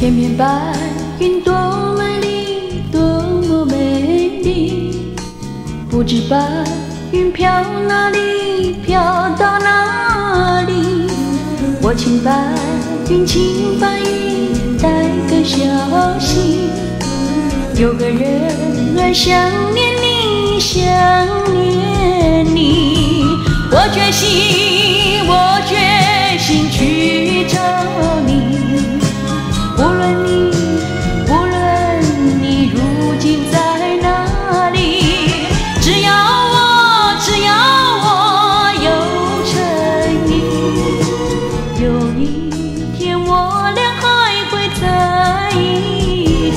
片片白云多美丽，多么美丽。不知白云飘哪里，飘到哪里。我请白云，请白云带个消息，有个人儿想念你，想念你。我决心去找你。无论你如今在哪里，只要我有诚意，有一天我俩还会在一起。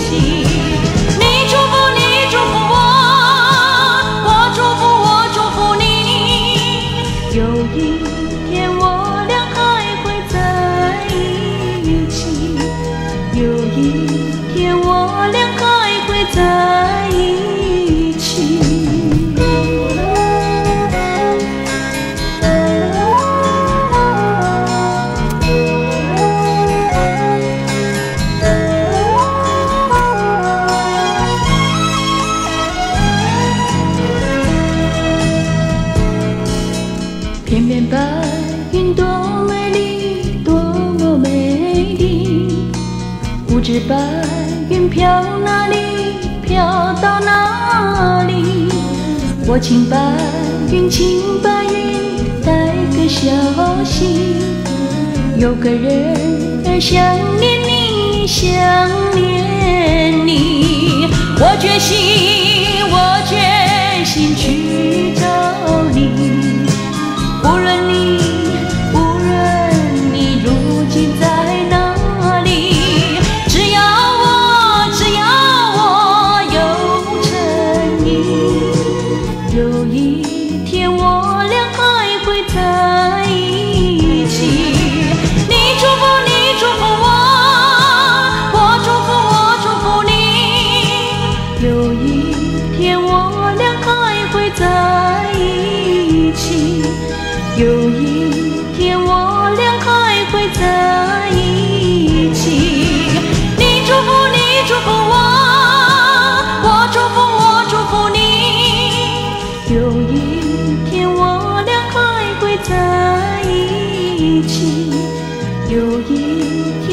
你祝福我，我祝福你，有一天我俩还会在一起，有一天我俩还会在一起。片片白云多美丽，多么美丽。不知白云飘哪里，飘到哪里。我请白云，请白云带个消息，有个人儿想念你，想念你。我决心去找你。无论你如今在哪里，只要我有诚意，有一天我俩还会在一起。你祝福我，我祝福你，有一天我俩还会在一起，有一天我俩还会在一起。你祝福我，我祝福你，有一天我俩还会在一起，有一天